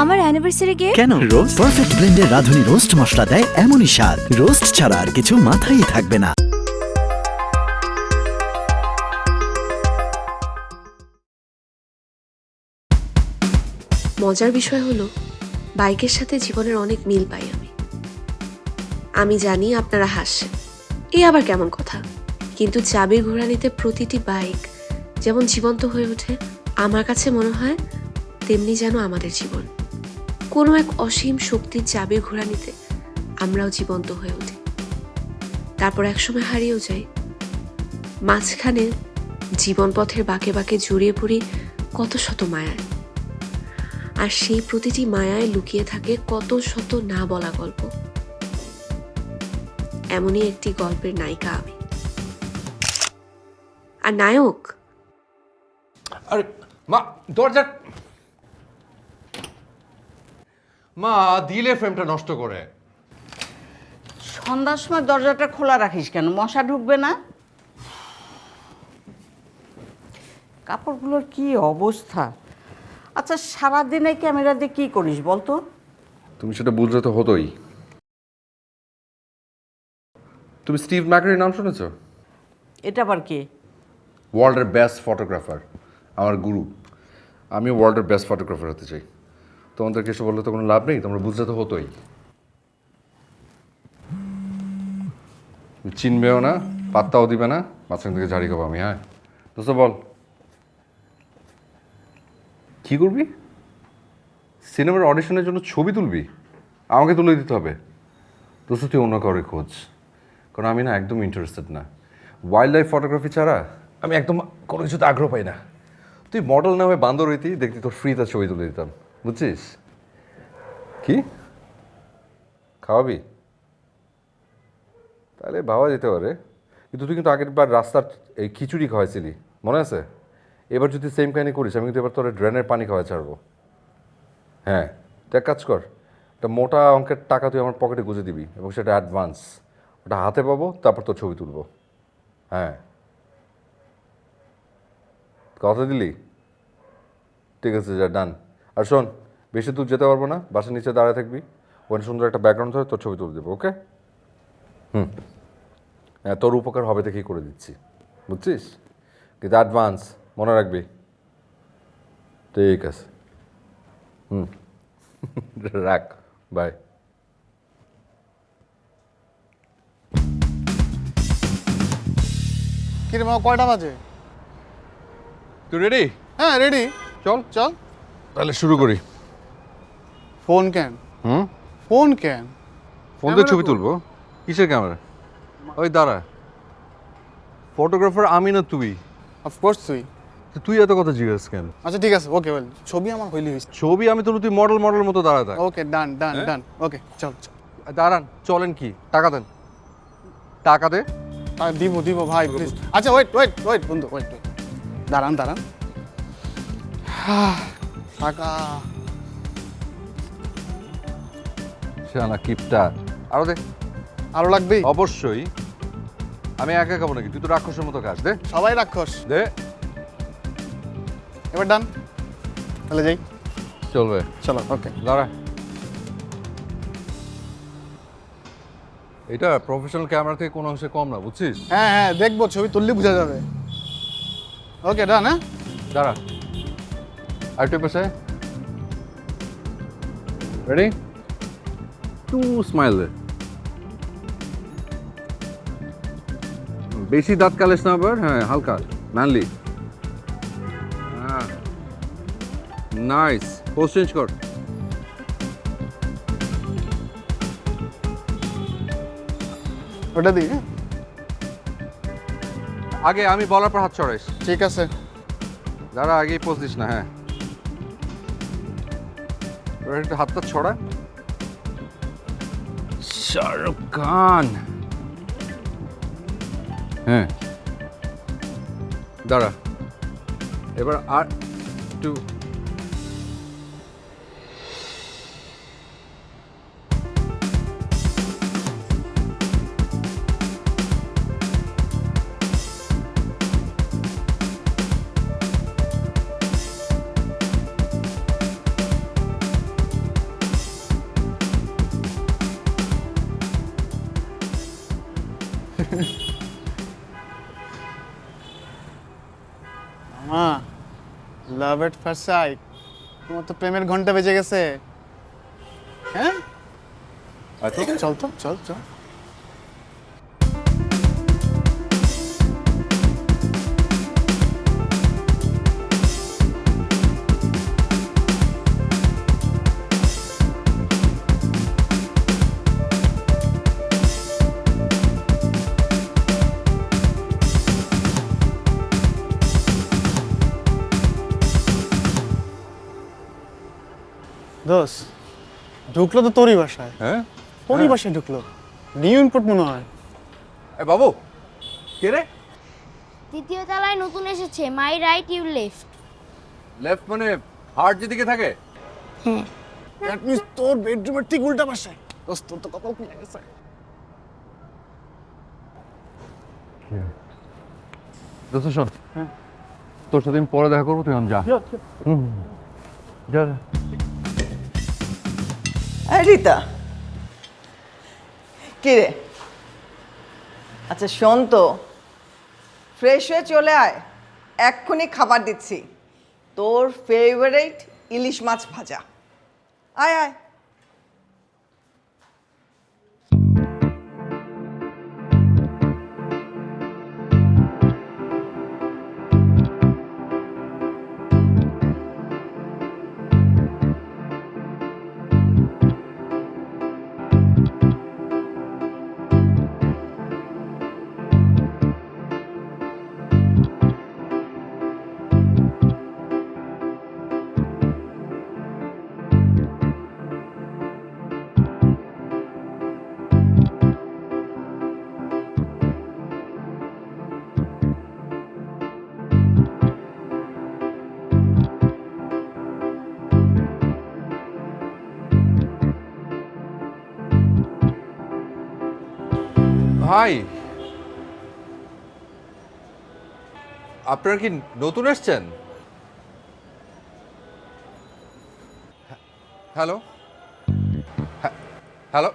আমার অ্যানিভার্সারি গিয়ে কেন রোস্ট পারফেক্ট ব্লেন্ডের রাঁধুনি রোস্ট মশলা দেয় এমনই স্বাদ, রোস্ট ছাড়া আর কিছু মাথায় থাকবে না। মজার বিষয় হলো বাইকের সাথে জীবনের অনেক মিল পাই আমি জানি আপনারা হাসছেন, এই আবার কেমন কথা, কিন্তু চাবির ঘোরানিতে প্রতিটি বাইক যেমন জীবন্ত হয়ে ওঠে, আমার কাছে মনে হয় তেমনি যেন আমাদের জীবন কোনো এক অসীম শক্তির চাবির ঘোরানিতে আমরাও জীবন্ত হয়ে উঠি, তারপর একসময় হারিয়েও যাই। মাঝখানে জীবন পথের বাঁকে বাঁকে জড়িয়ে পড়ি কত শত মায়ায়, আর সেই প্রতিটি মায়ায় লুকিয়ে থাকে কত শত না বলা গল্প। এমনই একটি গল্পের নায়িকা আমি, আর নায়ক আরে মা দরজা মা দিলে ফ্রেমটা নষ্ট করে। সন্ধ্যার সময় দরজাটা খোলা রাখিস কেন? মশা ঢুকবে না? কাপড়গুলোর কি অবস্থা! আচ্ছা, সারাদিনে ক্যামেরা দিয়ে কি করিস বলতো? তুমি সেটা বুঝলে তো হতোই। তুমি স্টিভ ম্যাকারির নাম শুনেছো? এটা আবার কে? ওয়ার্ল্ডের বেস্ট ফটোগ্রাফার, আমার গুরু। আমি ওয়ার্ল্ডের বেস্ট ফটোগ্রাফার হতে চাই। তোমাদেরকে এসে বললে তো কোনো লাভ নেই, তোমরা বুঝলে তো হতোই। চিনবেও না, পাত্তাও দিবে না, মাঝখান থেকে ঝাড়ি খাবো আমি। হ্যাঁ দোস্ত বল, কি করবি? সিনেমার অডিশনের জন্য ছবি তুলবি? আমাকে তুলে দিতে হবে? দোস্ত তুই অন্য কাউরে খোঁজ, কারণ আমি না একদম ইন্টারেস্টেড না। ওয়াইল্ড লাইফ ফটোগ্রাফি ছাড়া আমি একদম কোনো কিছুতে আগ্রহ পাই না। তুই মডেল না হয়ে বান্দর হইতি, দেখতি তোর ফ্রিতে ছবি তুলে দিতাম, বুঝছিস? কি খাওয়াবি? তাহলে ভাবা যেতে পারে, কিন্তু তুই কিন্তু আগের বার রাস্তার এই খিচুড়ি খাওয়াইছিলি, মনে আছে? এবার যদি সেম কাহিনী করিস, আমি কিন্তু এবার তোর ড্রেনের পানি খাওয়া ছাড়বো। হ্যাঁ, তুই এক কাজ কর, একটা মোটা অঙ্কের টাকা তুই আমার পকেটে গুঁজে দিবি, এবং সেটা অ্যাডভান্স। ওটা হাতে পাবো, তারপর তোর ছবি তুলবো। হ্যাঁ, কথা দিলি? ঠিক আছে, যা, ডান। আর শোন, বেশি দূর যেতে পারবো না, বাসার নিচে দাঁড়ায় থাকবি, ওখানে সুন্দর একটা ব্যাকগ্রাউন্ড ধরে তোর ছবি তুলে দেবো, ওকে? হ্যাঁ, তোর উপকার হবে দেখেই করে দিচ্ছি, বুঝছিস? কিন্তু অ্যাডভান্স মনে রাখবি। ঠিক আছে, রাখ, বাই। কিরে মা, কয়টা বাজে? তুই রেডি? হ্যাঁ রেডি, চল চল। তাহলে শুরু করি। ফোন কেন? ফোন কেন? ফোন দিয়ে ছবি তুলবো? কিসের ক্যামেরা? ওই দাঁড়া, ফটোগ্রাফার আমি না তুই? অফকোর্স তুই। তো তুই এত কথা জিজ্ঞেস কেন? আচ্ছা ঠিক আছে, ওকে, ওয়েল, ছবি আমার হইলি হয়েছে। ছবি আমি তুলো, তুই মডেল মডেল মতো দাঁড়ায় থাক। ওকে, ডান ডান ডান, ওকে, চল চল। দাঁড়ান, চলেন কি? টাকা দেন, টাকা দে। দিব দিব ভাই, প্লিজ। আচ্ছা ওয়েট ওয়েট ওয়েট বন্ধু, ওয়েট ওয়েট, দাঁড়ান দাঁড়ান। টাকা শালা কিপটা, আরো দে। আরো লাগবে? অবশ্যই, আমি একা খাবো নাকি? তুই তো রাক্ষসের মতো কাজ দে। সবাই রাক্ষস। দে। এবার ডান, তাহলে যাই। চলবে, চলো, ওকে। দাঁড়া। এটা প্রফেশনাল ক্যামেরা থেকে কোনো অংশে কম না, বুঝছিস? হ্যাঁ হ্যাঁ, দেখবো, ছবি তুললে বোঝা যাবে। ওকে, ডান। হ্যাঁ, দাঁড়া, আরেকটু পাশে। রেডি? টু স্মাইল দে। বেশি দাঁত কালেস না আবার, হ্যাঁ হালকা, ম্যানলি। হ্যাঁ, নাইস। পোজ চেঞ্জ কর। ওটা দিই। হ্যাঁ, আগে আমি বলার পর হাত ছড়াইস। ঠিক আছে। দাঁড়া, আগেই পোজ দিস না। হ্যাঁ, এবার একটু হাতটা ছড়া। শাহরুখ খান। হ্যাঁ, দাঁড়া, এবার আর একটু। মা, লাভ এট ফার্স্ট সাইট, তোমার তো প্রেমের ঘন্টা বেজে গেছে। হ্যাঁ, চল তো, চল চল। দোষ ঢুকলো তো তোরই বাসায়। হ্যাঁ তোরই বাসায় ঢুকলো, নিউ ইনপুট মনে হয়। এ বাবু, কে রে? দ্বিতীয় তলায় নতুন এসেছে, my right you left. Left মানে হার্ট যেদিকে থাকে? হ্যাঁ। দ্যাট মিন্স তোর বেডরুমের ঠিক উল্টা পাশে। দোস্ত, তোর তো কপাল খুলে গেছে। দোস্ত শোন, তোর সাথে আমি পরে দেখা করবো, তুই এখন যা। যা যা। এই রীতা, কি রে? আচ্ছা শোন তো, ফ্রেশ হয়ে চলে আয়, এক্ষুনি খাবার দিচ্ছি। তোর ফেভারিট ইলিশ মাছ ভাজা। আয় আয়। ভাই, আপনারা কি নতুন এসছেন? Hello hello,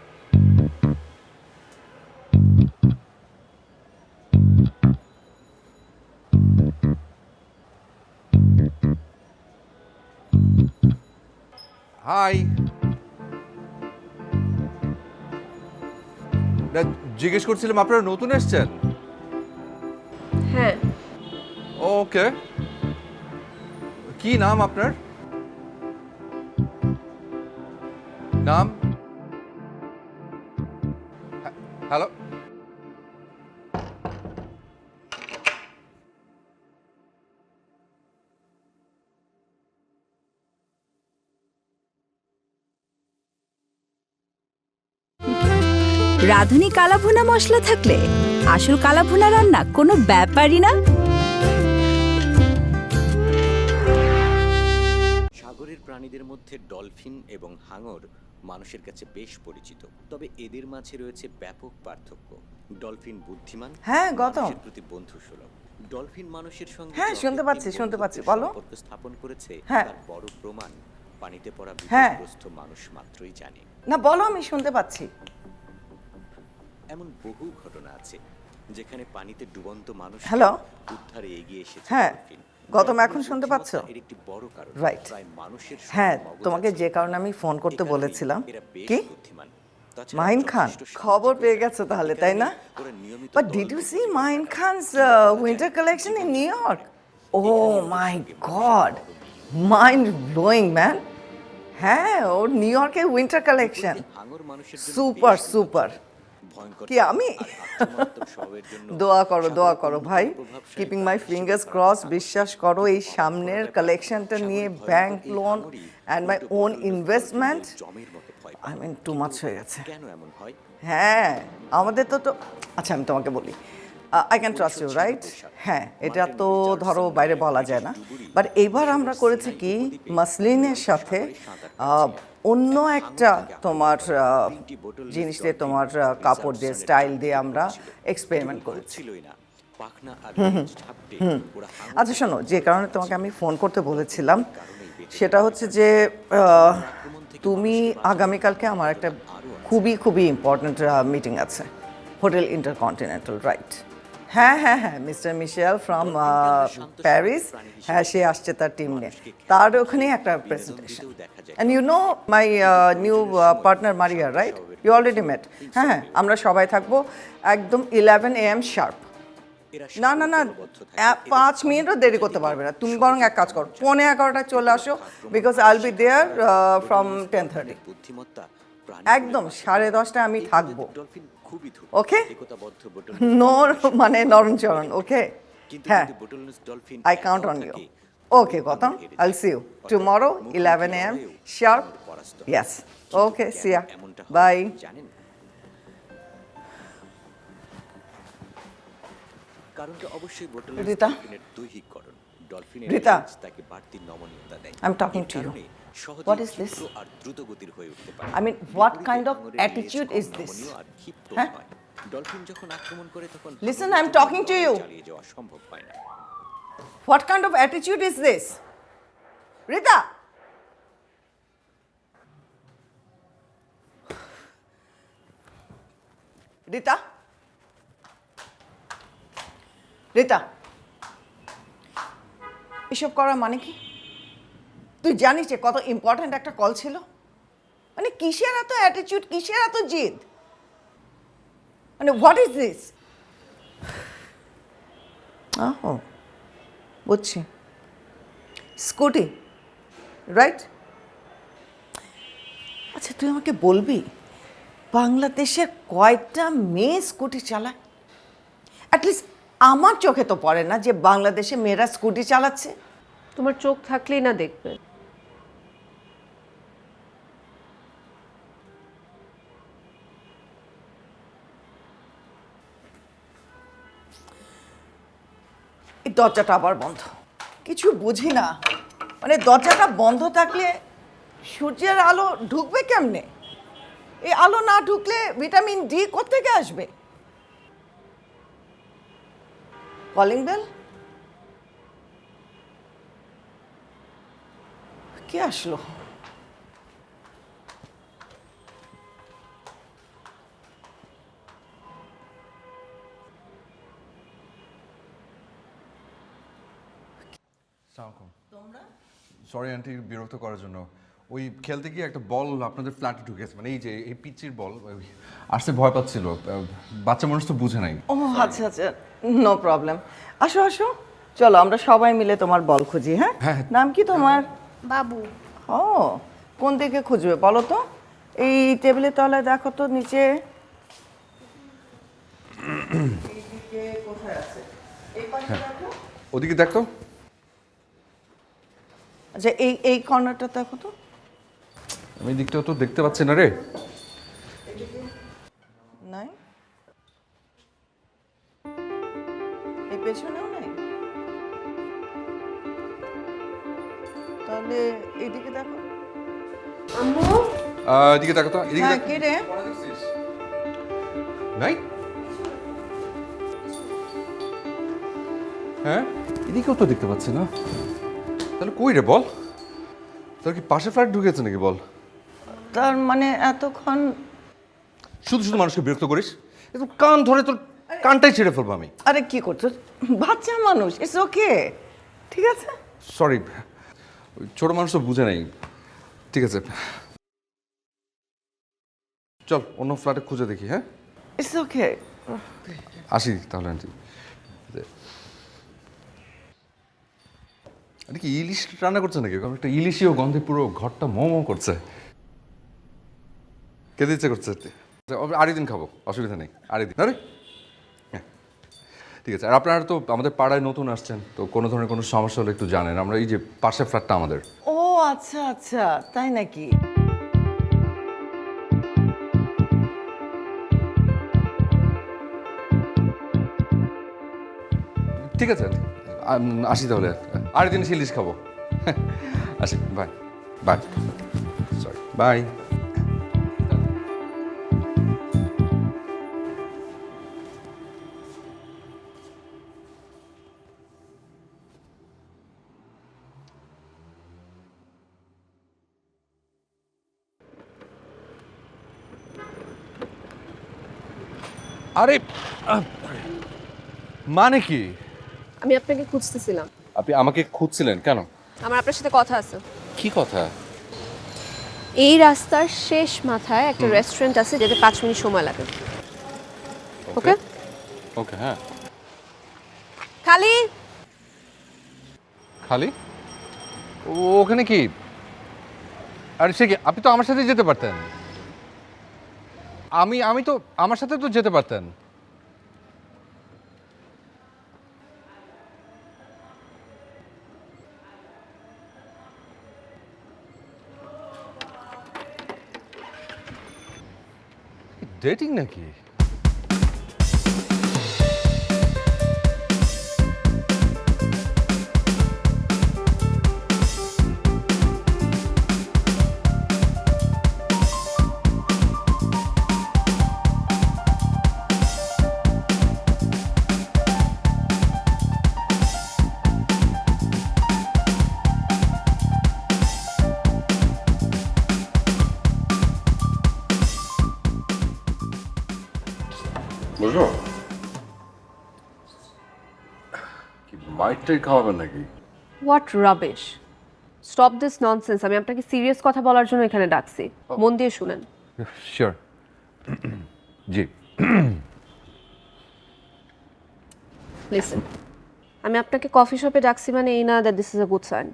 hi. জিজ্ঞেস করছিলাম আপনারা নতুন এসছেন? হ্যাঁ। ওকে, কি নাম আপনার? নাম? হ্যালো, রাঁধুনি কালাভুনা মশলা থাকলে আসল কালাভুনা রান্না কোনো ব্যাপারই না। সাগরের প্রাণীদের মধ্যে ডলফিন এবং হাঙর মানুষের কাছে বেশ পরিচিত, তবে এদের মাঝে রয়েছে ব্যাপক পার্থক্য। ডলফিন বুদ্ধিমান, হ্যাঁ, গৌতম। মানুষের প্রতি বন্ধুসুলভ। ডলফিন মানুষের সঙ্গে হ্যাঁ, শুনতে পাচ্ছি, শুনতে পাচ্ছি, বলো। সম্পর্ক স্থাপন করেছে, হ্যাঁ। তার বড় প্রমাণ পানিতে পড়া হ্যাঁ। বিপদগ্রস্ত মানুষ মাত্রই জানে। না বলো, আমি শুনতে পাচ্ছি। এমন বহু ঘটনা আছে যেখানে পানিতে ডুবন্ত মানুষ হ্যালো? উদ্ধারে এগিয়ে এসেছে হ্যাঁ, ডলফিন। গৌতম, এখন শুনতে পাচ্ছ? এর একটি বড় কারণ রাইট। প্রায় মানুষের সঙ্গে হ্যাঁ, মগজ তোমাকে আছে। যে কারণে আমি ফোন করতে একারণেই বলেছিলাম। এরা বেশ কি? বুদ্ধিমান। তাছাড়া মাহিন খান যথেষ্ট খবর সামাজিক পেয়ে পেশা। গেছো তাহলে, তাই না? একারণেই ওরা নিয়মিত But দল did you গঠন see করে Mahin বেড়ায়। Khan's winter collection in New York? Oh এখানে my ওদের সঙ্গে God, mind blowing man. হ্যাঁ, ওর নিউ ইয়র্কের উইন্টার কালেকশন হাঙর মানুষের জন্য সুপার বেশ সুপার। ভয়ঙ্কর কি আমি? আর আক্রমণাত্মক স্বভাবের জন্য দোয়া করো, দোয়া সাগর করো কোনো ভাই, প্রভাবশালী কিপিং প্রাণী মাই হিসেবে ফিঙ্গার্স ধরা ক্রস। হয় না। বিশ্বাস করো, এই সামনের কালেকশনটা নিয়ে bank loan and my own investment, জমের মতো ভয় আই মিন টু মাচ হয়ে গেছে। কেন এমন হয়? হ্যাঁ, আমাদের তো আচ্ছা আমি তোমাকে বলি, I can trust you, right? হ্যাঁ, এটা তো ধরো বাইরে বলা যায় না, বাট এইবার আমরা করেছি কি, মাসলিনের সাথে অন্য একটা তোমার জিনিস দিয়ে, তোমার কাপড় দিয়ে, স্টাইল দিয়ে আমরা এক্সপেরিমেন্ট করেছি। ছিলই না পাখনা আর ঝাপটে ওরা হাঙর আচ্ছা শোনো, যে কারণে তোমাকে আমি ফোন করতে বলেছিলাম সেটা হচ্ছে যে তুমি আগামীকালকে আমার একটা খুবই খুবই ইম্পর্ট্যান্ট মিটিং আছে, হোটেল ইন্টারকন্টিনেন্টাল, রাইট? হ্যাঁ হ্যাঁ হ্যাঁ মিস্টার মিশেল ফ্রম প্যারিস, হ্যাঁ সে আসছে তার টিম নিয়ে, তার ওখানে একটা presentation. And you know my new partner Maria, right? You already met. হ্যাঁ হ্যাঁ, আমরা সবাই থাকবো একদম 11 AM শার্প। না না না, 5 মিনিটও দেরি করতে পারবে না। তুমি বরং এক কাজ করো, 11:15টায় চলে আসো, because I will be there from 10:30। বুদ্ধিমত্তা একদম 10:30টায় আমি থাকবো। ডলফিন খুবই ধূর্ত, ওকে, একতাবদ্ধ নোর মানে নরমচরণ। ওকে, কিন্তু হ্যাঁ, যদি বোটলনেস dolphin I count on you. Okay, Gautam. I'll see you tomorrow, 11 AM sharp. Yes. Okay, see ya. Bye. জানেন কারণটা অবশ্যই বোটলনেস রিতা? ডলফিনের দৈহিককরণ। ডলফিনের রিতা? লেজ তাকে বাড়তি নমনীয়তা দেয়। I'm talking এর to you. কারণে সহজেই What is this? ক্ষিপ্র আর দ্রুতগতির হয়ে উঠতে পারে। I mean, what বিপরীতে kind of হাঙরের লেজ attitude কম is this? নমনীয় আর ক্ষিপ্র হ্যাঁ? হয়। ডলফিন যখন আক্রমণ করে তখন Listen, হাঙরের I'm জন্য talking to লড়াই you. চালিয়ে যাওয়া সম্ভব হয় না। What kind of attitude is this? Rita? Rita? Rita? এসব করার মানে কি? তুই জানিস যে কত ইম্পর্ট্যান্ট একটা কল ছিল? মানে কিসের এত অ্যাটিটিউড, কিসের এত জিদ? মানে হোয়াট ইজ দিস? ও বুঝছি, স্কুটি, রাইট? আচ্ছা তুই আমাকে বলবি বাংলাদেশের কয়টা মেয়ে স্কুটি চালায়? অ্যাটলিস্ট আমার চোখে তো পড়ে না যে বাংলাদেশে মেয়েরা স্কুটি চালাচ্ছে। তোমার চোখ থাকলেই না দেখবে। এই দরজাটা আবার বন্ধ, কিছু বুঝি না। মানে দরজাটা বন্ধ থাকলে সূর্যের আলো ঢুকবে কেমনে? এই আলো না ঢুকলে ভিটামিন ডি কোত্থেকে আসবে? Calling bell? কে আসলো? সরি আন্টি, বিরক্ত করার জন্য। ওই খেলতে গিয়ে একটা বল আপনাদের ফ্ল্যাটে ঢুকেছে, মানে এই যে এই পিচির বল আসতে ভয় পাচ্ছিল। বাচ্চা মানুষ তো বুঝে নাই। ও আচ্ছা আচ্ছা, নো প্রবলেম। আসো আসো, চলো আমরা সবাই মিলে তোমার বল খুঁজি। হ্যাঁ, হ্যাঁ। নাম কি তোমার? বাবু। ও, কোন দিকে খুঁজবে বলো তো? এই টেবিলের তলায় দেখো তো, নিচে। এইদিকে কোথায় আছে? এই পাশে দেখো। ওদিকে দেখতো। আচ্ছা এই কর্নারটা দেখো তো। আমি দিকটাও তো দেখতে পাচ্ছি না রে। নাই, এই পেছনেও নাই। তাহলে এইদিকে দেখো। এদিকে দেখো তো, এদিকে হ্যাঁ, দেখ। কে রে? নাই, হ্যাঁ এদিকেও তো দেখতে পাচ্ছি না। তাহলে কই রে বল? তোর কি পাশে ফ্ল্যাট ঢুকেছে নাকি বল? তার মানে এতক্ষণ শুধু শুধু মানুষকে বিরক্ত করিস, একদম কান ধরে তোর কানটাই ছেড়ে ফেলবো আমি। আরে কি করছো? বাচ্চা মানুষ, ইটস ওকে, ঠিক আছে। সরি, ছোট মানুষ তো বুঝে নাই। ঠিক আছে, চল অন্য ফ্ল্যাটে খুঁজে দেখি। হ্যাঁ, ইটস ওকে। আসি তাহলে আন্টি। আরে কি ইলিশ রান্না করছে নাকি? কারণ একটা ইলিশীয় গন্ধে পুরো ঘরটা মোমো করছে। খেতে ইচ্ছে করছে। আরেক দিন খাবো, অসুবিধা নেই, আরেক দিন। আরে হ্যাঁ ঠিক আছে। আর আপনারা তো আমাদের পাড়ায় নতুন আসছেন, তো কোনো ধরনের কোনো সমস্যা হলে একটু জানেন। আমরা এই যে পাশের ফ্ল্যাটটা আমাদের। ও আচ্ছা আচ্ছা, তাই নাকি? ঠিক আছে, আসি তাহলে। আরেক দিন ইলিশ খাবো। আসি, বাই বাই। Sorry, by. আরে মানে কি? আমি আপনাকে খুঁজতেছিলাম। আপনি আমাকে খুঁজছিলেন কেন? আমার আপনার সাথে কথা আছে। কি কথা? এই রাস্তার শেষ মাথায় একটা রেস্টুরেন্ট আছে যেতে 5 মিনিট সময় লাগে। ওকে? ওকে, হ্যাঁ। খালি খালি? ওখানে কি? আরে সে কি, আপনি তো আমার সাথে যেতে পারতেন। আমি তো আমার সাথে তো যেতে পারতেন। ডেটিং নাকি? বুঝো কি মাইটটাই খাওয়াবেন নাকি? What rubbish. Stop this nonsense. আমি আপনাকে সিরিয়াস কথা বলার জন্য এখানে ডাকছি। মন দিয়ে শুনেন। শিওর। জি। লিসেন, আমি আপনাকে কফি শপে ডাকছি মানে এই না that this is a good sign.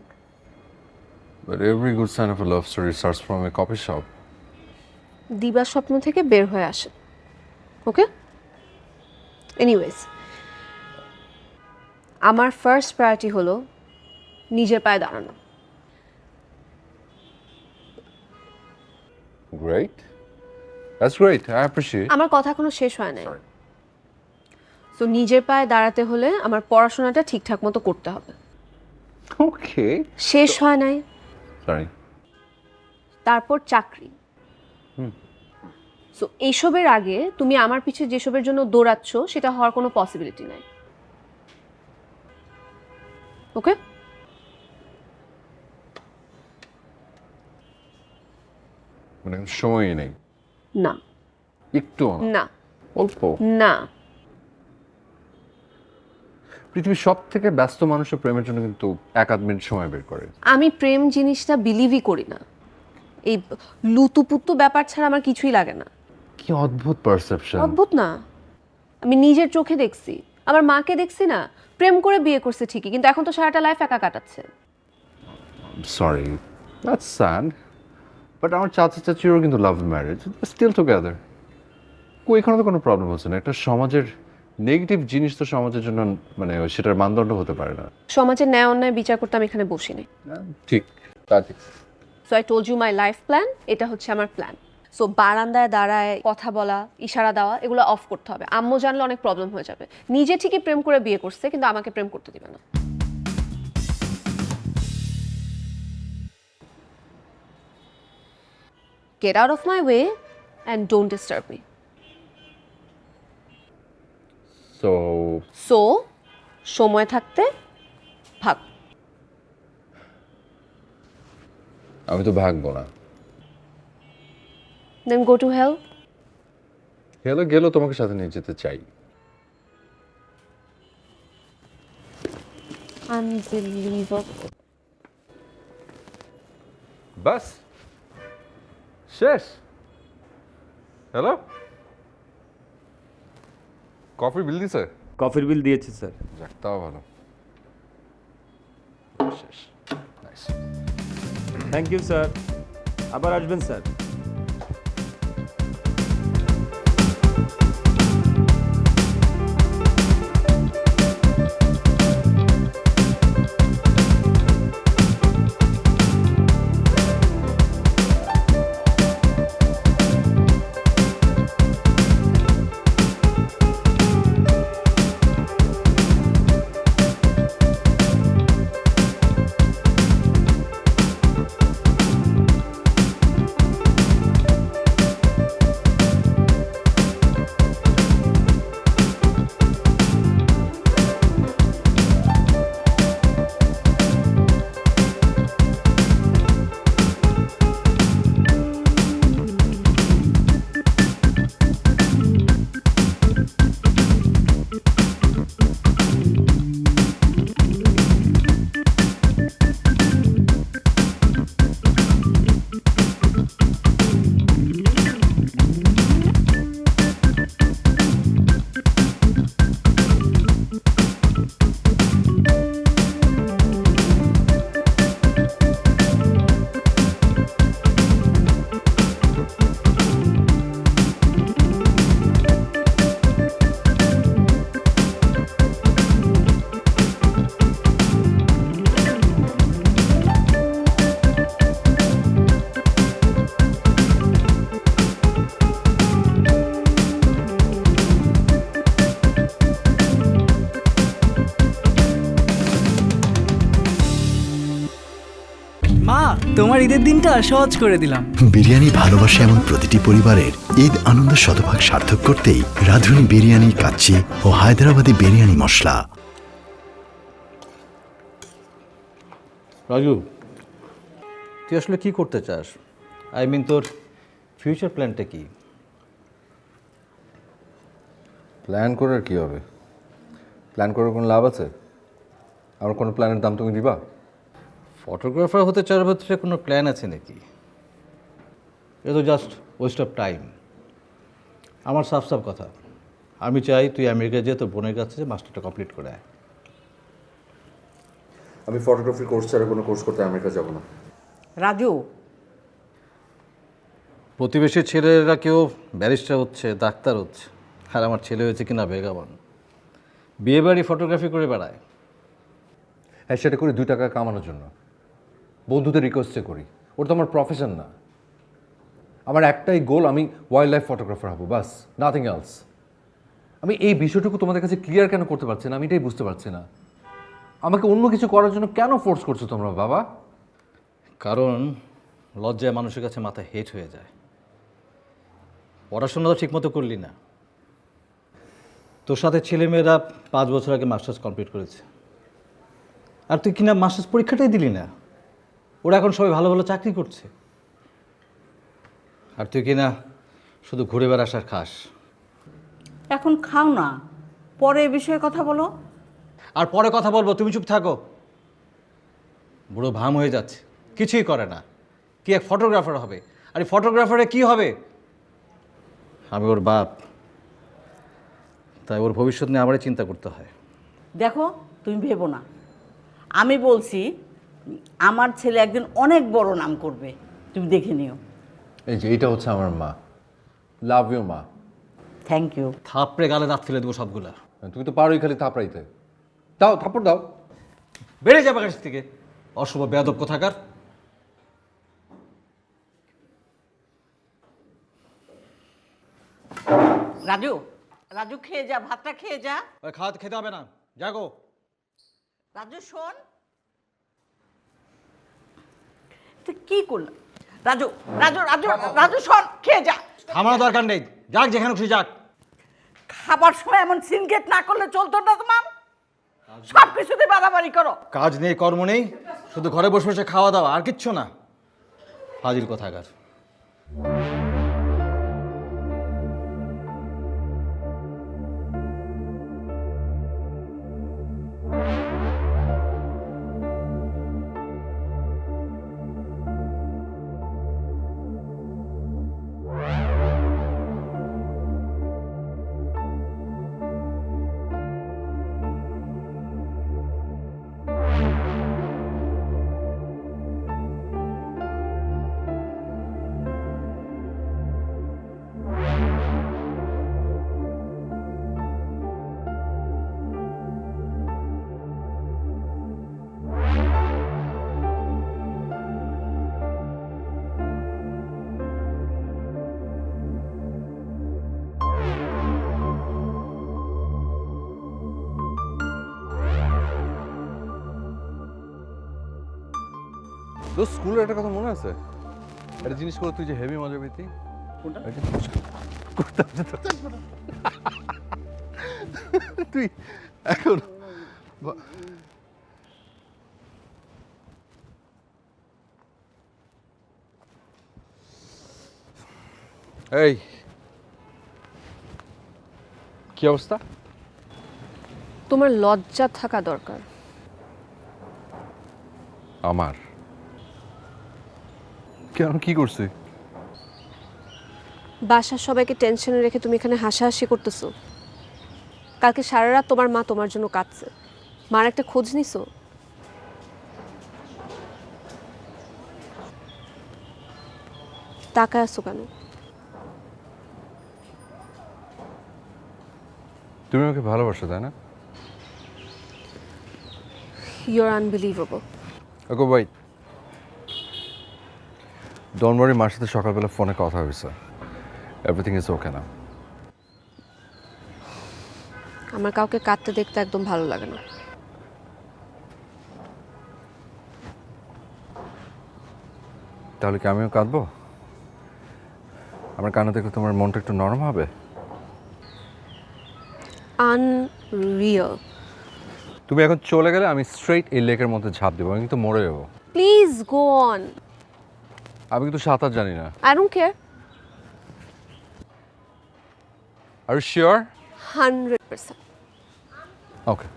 But every good sign of a love story starts from a coffee shop. দিবা স্বপ্ন থেকে বের হয়ে আসে। ওকে? এনিওয়েজ, আমার ফার্স্ট প্রায়োরিটি হলো নিজের পায়ে দাঁড়ানো। Great. That's great. I appreciate. আমার কথা এখনো শেষ হয় নাই। তো নিজের পায়ে দাঁড়াতে হলে আমার পড়াশোনাটা ঠিকঠাক মতো করতে হবে। Okay. শেষ হয় নাই। Sorry. তারপর চাকরি। সো এইসবের আগে তুমি আমার পিছে যেসবের জন্য দৌড়াচ্ছ সেটা হওয়ার কোনো পসিবিলিটি নাই। ওকে? মানে সময়ই নেই। না একটু না অল্প। না। পৃথিবীর সব থেকে ব্যস্ত মানুষের প্রেমের জন্য কিন্তু 1-8 মিনিট সময় বের করে। আমি প্রেম জিনিসটা বিলিভই করি না। এই লুতুপুতু ব্যাপার ছাড়া আমার কিছুই লাগে না। কি অদ্ভুত পারসেপশন। অদ্ভুত না, আমি নিজের চোখে দেখছি। আমার মাকে দেখছি না, প্রেম করে বিয়ে করছে ঠিকই, কিন্তু এখন তো সারাটা লাইফ একা কাটাচ্ছে। Sorry, that's sad. বাট আমার চাচা চাচিরও কিন্তু লাভ ম্যারেজ, স্টিল টুগেদার। এখানে তো কোনো প্রবলেম হচ্ছে না। একটা সমাজের নেগেটিভ জিনিস তো সমাজের জন্য মানে সেটার মানদণ্ড হতে পারে না। সমাজের ন্যায় অন্যায় বিচার করতে আমি এখানে বসিনি। ঠিক, তা ঠিক। So I told you my life plan. এটা হচ্ছে আমার প্ল্যান। সো বারান্দায় দাঁড়ায় কথা বলা, ইশারা দেওয়া, এগুলো অফ করতে হবে। আম্মু জানলে অনেক প্রবলেম হয়ে যাবে। নিজে ঠিকই প্রেম করে বিয়ে করছে, কিন্তু আমাকে প্রেম করতে দিবে না। Get out of my way and don't disturb me. So সময় থাকতে ভাগ। আমি তো ভাগবো না। Then go to hell. গেলেও তোমাকে সাথে নিয়ে যেতে চাই। Unbelievable. বাস শেষ। হ্যালো, কফি বিল দিছে? কফির বিল দিয়েছি স্যার। যাক, তাও ভালো। শেষ। নাইস। থ্যাংক ইউ স্যার, আবার আসবেন স্যার। মা তোমার ঈদের দিনটা সহজ করে দিলাম। বিরিয়ানি ভালোবাসে এমন প্রতিটি পরিবারের ঈদ আনন্দ শতভাগ সার্থক করতেই রাঁধুনি বিরিয়ানি কাচ্চি ও হায়দ্রাবাদি বিরিয়ানি মশলা। রাজু, তুই আসলে কি করতে চাস? আই মিন তোর ফিউচার প্ল্যানটা কি? প্ল্যান করার কি হবে? প্ল্যান করার কোনো লাভ আছে? আমার কোনো প্ল্যানের দাম তুমি দিবা? ফটোগ্রাফার হতে চাওয়ার ভেতরে কোনো প্ল্যান আছে নাকি? এ তো জাস্ট ওয়েস্ট অফ টাইম। আমার সাফ সাফ কথা, আমি চাই তুই আমেরিকা যেয়ে তোর বোনের কাছে মাস্টারটা কমপ্লিট করে আয়। আমি ফটোগ্রাফি কোর্স ছাড়া কোনো কোর্স করতে আমেরিকা যাব না। রাজু, প্রতিবেশী ছেলেরা কেউ ব্যারিস্টার হচ্ছে, ডাক্তার হচ্ছে, আর আমার ছেলে হয়েছে কিনা বেগাবান, বিয়ে বাড়ি ফটোগ্রাফি করে বেড়ায়। হ্যাঁ, সেটা করি 2 টাকা কামানোর জন্য, বন্ধুদের রিকোয়েস্টে করি। ওটা তো আমার প্রফেশন না। আমার একটাই গোল, আমি ওয়াইল্ড লাইফ ফটোগ্রাফার হব, বাস, নাথিং এলস। আমি এই বিষয়টুকু তোমাদের কাছে ক্লিয়ার কেন করতে পারছি না, আমি এটাই বুঝতে পারছি না। আমাকে অন্য কিছু করার জন্য কেন ফোর্স করছো তোমরা বাবা? কারণ লজ্জায় মানুষের কাছে মাথা হেট হয়ে যায়। পড়াশোনা তো ঠিকমতো করলি না। তোর সাথে ছেলেমেয়েরা 5 বছর আগে মাস্টার্স কমপ্লিট করেছে, আর তুই কিনা মাস্টার্স পরীক্ষাটাই দিলি না। ওরা এখন সবাই ভালো ভালো চাকরি করছে, আর তুই কিনা শুধু ঘুরে বেড়াস আর খাস। এখন খাও না, পরে এ বিষয়ে কথা বলো। আর পরে কথা বলবো, তুমি চুপ থাকো। বুড়ো ভাম হয়ে যাচ্ছে, কিছুই করে না। কি এক ফটোগ্রাফার হবে, আর এই ফটোগ্রাফারে কি হবে? আমি ওর বাপ, তাই ওর ভবিষ্যৎ নিয়ে আমারই চিন্তা করতে হয়। দেখো, তুমি ভেবো না, আমি বলছি আমার ছেলে একদিন অনেক বড় নাম করবে, তুমি দেখে নিও। এই যে এইটা হচ্ছে আমার মা। লাভ ইউ মা। Thank you. থাপড়ে গালে দাঁত ফেলে দেবো সবগুলা। তুমি তো পারোই খালি থাপড়াইতে। দাও, থাপড় দাও। বেড়ে যাবে কাছ থেকে, অশুভ বেয়াদব কোথাকার। রাজু, রাজু খেয়ে যা, ভাতটা খেয়ে যা। ওই খাওয়াতে খেতে হবে না, জাগো। রাজু শোন, তুই কি করলাম? রাজু রাজু রাজু রাজু শোন, খেয়ে যা। থামানো দরকার নেই, যাক যেখানে খুশি যাক। খাবার সময় এমন সিনগেট না করলে চলতো না তোমার। সব কিছুতে বাড়াবাড়ি করো। কাজ নেই, কর্ম নেই, শুধু ঘরে বসে বসে খাওয়া দাওয়া, আর কিচ্ছু না। ফাজিল কোথাকার। তো স্কুলের একটা কথা মনে আছে? একটা জিনিস করে তুই যে হেভি মজা পেতি। তুই এখন এই কি অবস্থা? তোমার লজ্জা থাকা দরকার। আমার কেন, কি করছি? বাসার সবাইকে টেনশনে রেখে তুমি এখানে হাসাহাসি করতেছো। কালকে সারা রাত তোমার মা তোমার জন্য কাঁদছে। মার একটা খোঁজ নিছো? তাকায় আছো কেন? তুমি আমাকে ভালোবাসো, তাই না? You're unbelievable. Okay wait, don't worry, মার সাথে সকালবেলা ফোনে কথা হয়েছে। এভরিথিং ইজ ওকে না। আমার কাউকে কাঁদতে দেখতে একদম ভালো লাগে না। তাহলে কি আমিও কাঁদবো? আমার কান্না দেখলে তোমার মনটা একটু নরম হবে? আনরিয়েল। তুমি এখন চলে গেলে আমি স্ট্রেইট এই লেকের মধ্যে ঝাঁপ দেবো, আমি কিন্তু মরে যাবো। Please go on. আমি কিন্তু সাঁতার জানি না। I don't care. Are you sure? 100%। Okay.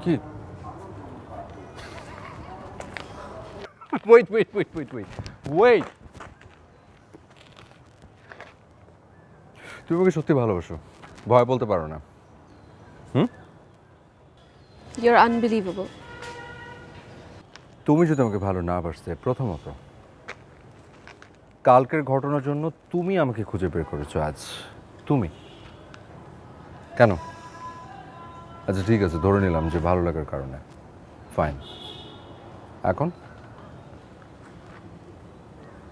কি? Wait. তুমি আমাকে সত্যি ভালোবাসো, ভয় বলতে পারো না। You're unbelievable. তুমি যদি আমাকে ভালো না বাসতে, প্রথমত কালকের ঘটনার জন্য তুমি আমাকে খুঁজে বের করেছো আজ। তুমি কেন? আচ্ছা ঠিক আছে, ধরে নিলাম যে ভালো লাগার কারণে, ফাইন। এখন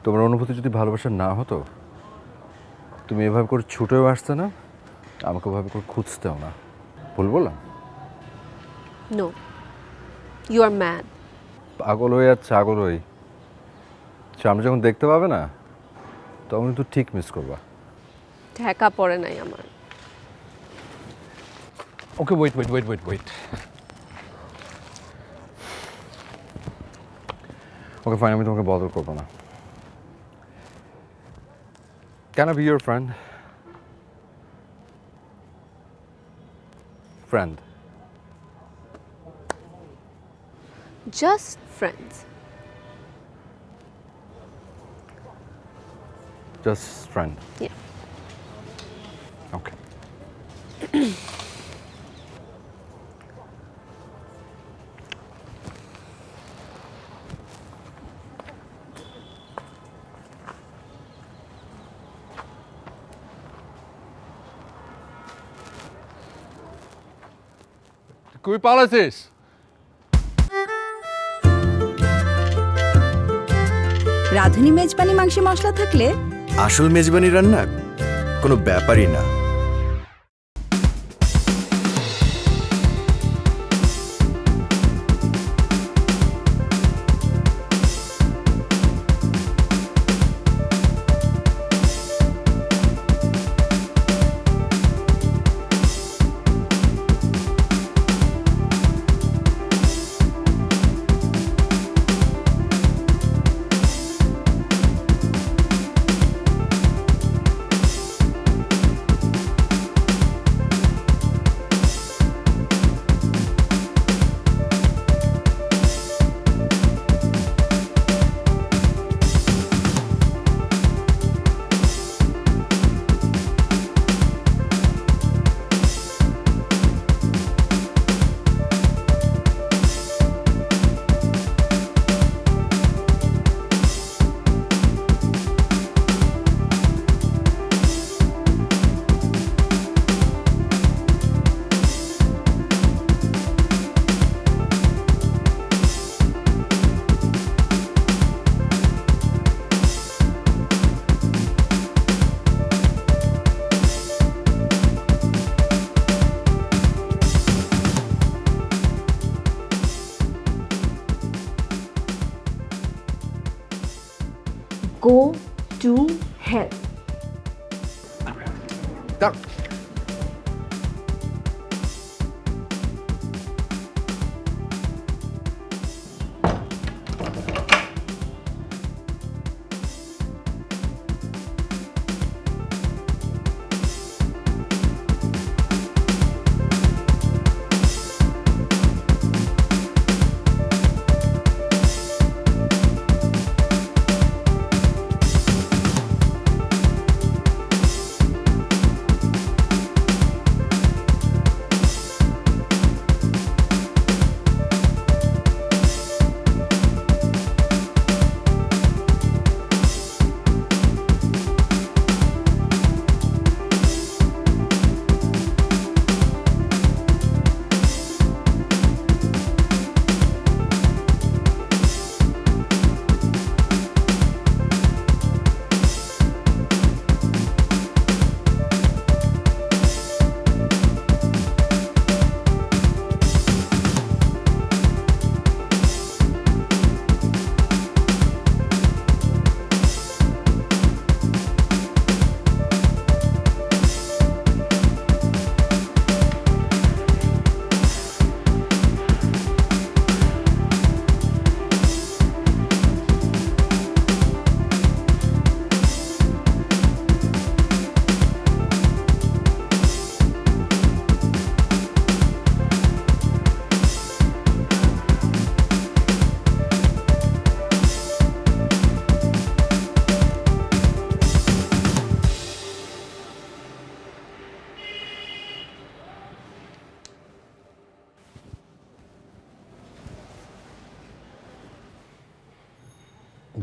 তোমার অনুভূতি যদি ভালোবাসা না হতো, তুমি এভাবে করে ছুটেও আসতে না, আমাকে ওভাবে করে খুঁজতেও না। ভুল বললাম? No. You are mad. পাগল হয়ে আর ছাগল হই, সামনে যখন দেখতে পাবে না, তখন কিন্তু ঠিক মিস করবা। ঢাকা পড়ে নাই আমার। ওকে, ওয়েট। ওকে ফাইন, আমি তোমাকে বদল করবো না। Can I be your friend? Friend. Just friends. Just friend. Yeah. Okay. কই পালাছিস? রাঁধুনি মেজবানি মাংসে মশলা থাকলে আসল মেজবানি রান্না কোনো ব্যাপারই না। Go to hell.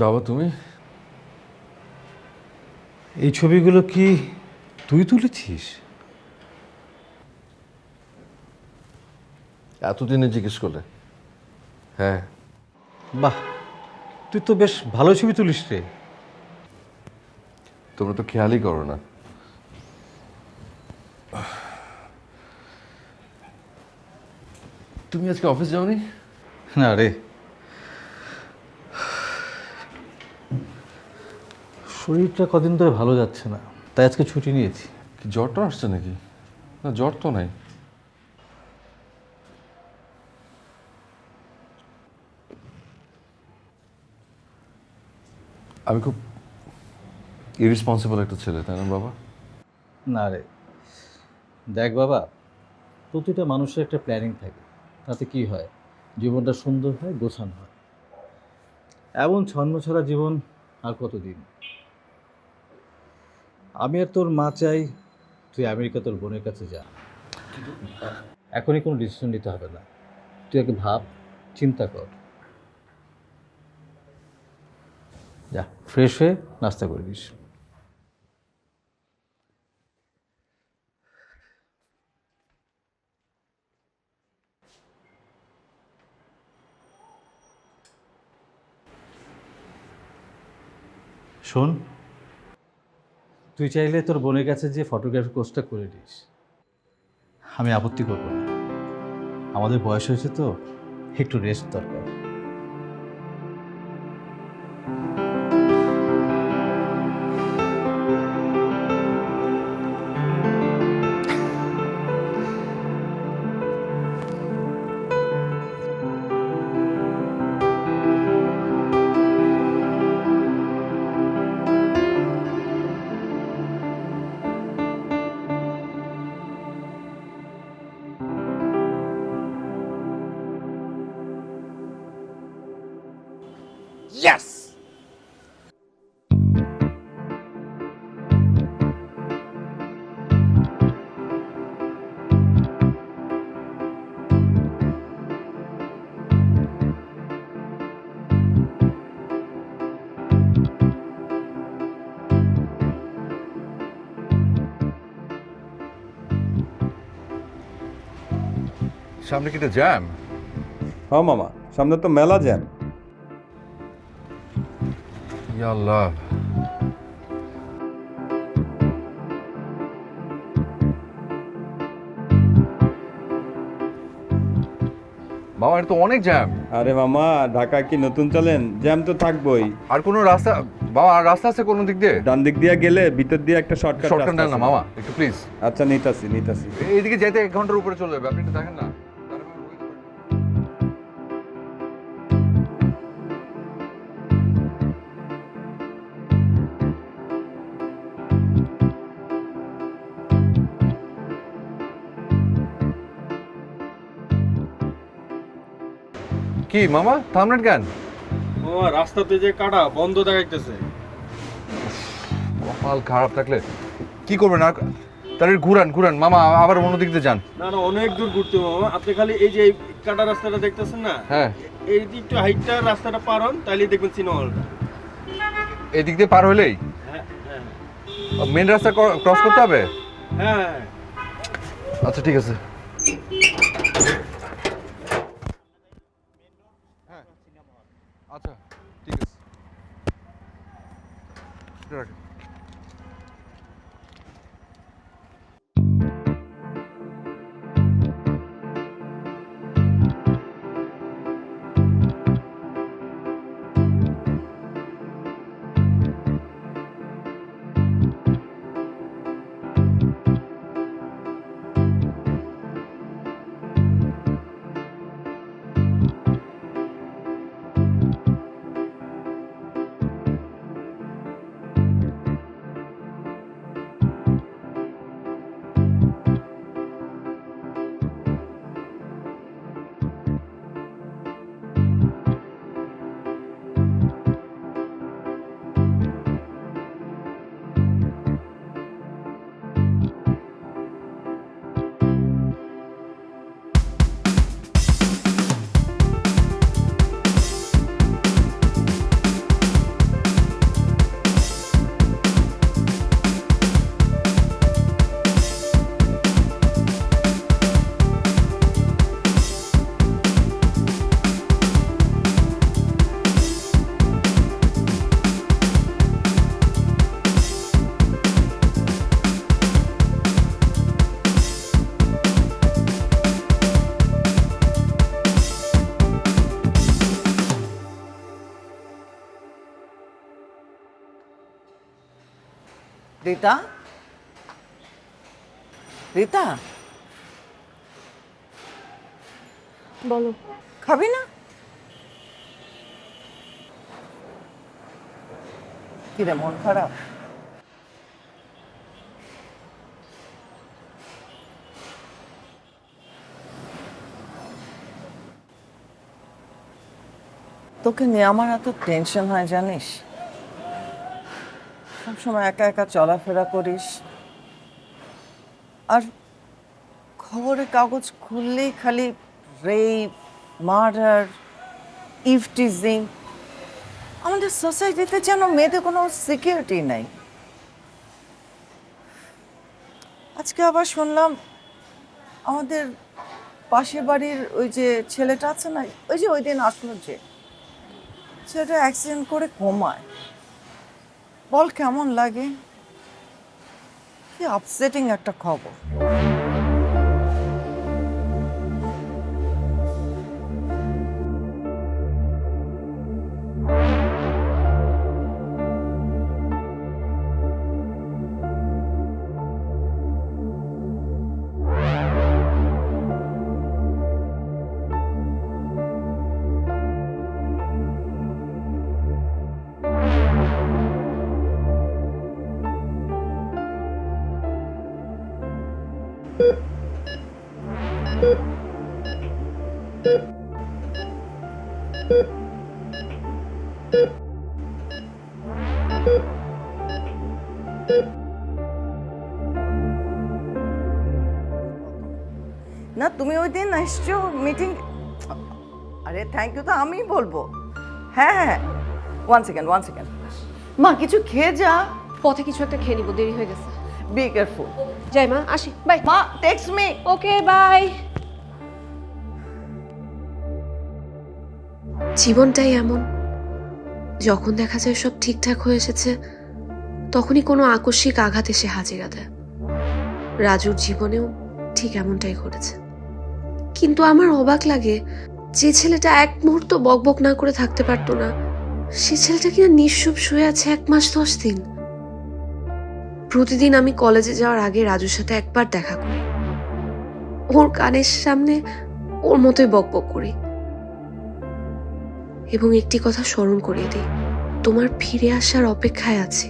বাবা তুমি এই ছবিগুলো কি তুই তুলেছিস? এতদিনে জিজ্ঞেস করলে? হ্যাঁ। বাহ, তুই তো বেশ ভালো ছবি তুলিস রে। তোমরা তো খেয়ালই করো না। তুমি আজকে অফিস যাওনি? না রে, শরীরটা কদিন ধরে ভালো যাচ্ছে না, তাই আজকে ছুটি নিয়েছি। কি জ্বরটা আসছে নাকি? না, জ্বর তো নাই। আমি খুব ইরেসপন্সিবল একটা ছেলে, তাই না বাবা? না রে, দেখ বাবা, প্রতিটা মানুষের একটা প্ল্যানিং থাকে, তাতে কি হয়, জীবনটা সুন্দর হয়, গোছানো হয়। এমন ছন্ন ছাড়া জীবন আর কতদিন? আমি আর তোর মা চাই তুই আমেরিকা তোর বোনের কাছে যা। এখনই কোনো ডিসিশন নিতে হবে না, তুই আগে ভাব, চিন্তা কর। যা, ফ্রেশ হয়ে নাস্তা করে দিস। শোন, তুই চাইলে তোর বোনের কাছে যে ফটোগ্রাফি কোর্সটা করে দিস, আমি আপত্তি করব না। আমাদের বয়স হয়েছে তো, একটু রেস্ট দরকার। Yes! সামনে কি জ্যাম? হ্যাঁ মামা, সামনে তো মেলা জ্যাম। ইয়া আল্লাহ। বাবা, এটা তো অনেক জ্যাম। আরে মামা, ঢাকা কি নতুন চলেন? জ্যাম তো থাকবোই। আর কোনো রাস্তা বাবা, আর রাস্তা আছে কোন দিক দিয়ে? ডান দিক দিয়ে গেলে ভিতর দিয়ে একটা শর্টকাট শর্টকাট না মামা, একটু প্লিজ। আচ্ছা, নিতাছি। এইদিকে যেতে 1 ঘন্টার উপরে চলে যাবে, আপনি একটু দেখেন না। কি মামা, থামলেন কেন? মামা, রাস্তাতে যে কাটা বন্ধ দেখাইতেছে। কপাল খারাপ থাকলে কি করবেন? আর তাহলে ঘুরান মামা, আবার অন্য দিক দিয়ে যান। না, অনেক দূর ঘুরতে মামা। আপনি খালি এই যে কাটা রাস্তাটা দেখতেছেন না, হ্যাঁ, এই দিক একটু হাইটটা রাস্তাটা পার হন, তাইলেই দেখবেন সিনেমালটা। এই দিক দিয়ে পার হলেই মেন রাস্তা ক্রস করতে হবে? হ্যাঁ। আচ্ছা, ঠিক আছে। আচ্ছা, ঠিক আছে, রাখেন। রিতা, রিতা, বলো। খাবি না? কিরে, মন খারাপ? তোকে নিয়ে আমার এত টেনশন হয় জানিস? সবসময় একা একা চলাফেরা করিস, আর খবরের কাগজ খুললেই খালি রেপ, মার্ডার, ইভটিজিং। আমাদের সোসাইটিতে যেন মেয়েদের কোনো সিকিউরিটি নাই। আজকে আবার শুনলাম আমাদের পাশের বাড়ির ওই যে ছেলেটা আছে না, ওই যে ওই দিন আসলো, যে ছেলেটা অ্যাক্সিডেন্ট করে কোমায়। বল কেমন লাগে? কি আপসেটিং একটা খবর। না, তুমি ওই দিন আসছো মিটিং। আরে থ্যাংক ইউ তো আমি বলবো। হ্যাঁ হ্যাঁ, ওয়ান সেকেন্ড। মা, কিছু খেয়ে যা। পথে কিছু একটা খেয়ে নিবো, দেরি হয়ে গেছে। Be careful. যাই মা, আসি, বাই। মা, টেক্সট মি। Okay, by. জীবনটাই এমন, যখন দেখা যায় সব ঠিকঠাক হয়ে এসেছে, তখনই কোনো আকস্মিক আঘাত এসে হাজিরা দেয়। রাজুর জীবনেও ঠিক এমনটাই ঘটেছে। কিন্তু আমার অবাক লাগে, যে ছেলেটা এক মুহূর্ত বকবক না করে থাকতে পারতো না, সে ছেলেটা কিনা নিঃসুপ শুয়ে আছে 1 মাস 10 দিন। প্রতিদিন আমি কলেজে যাওয়ার আগে রাজুর সাথে একবার দেখা করি, ওর কানের সামনে ওর মতোই বকবক করি, এবং একটি কথা স্মরণ করিয়ে দিই, তোমার ফিরে আসার অপেক্ষায় আছি।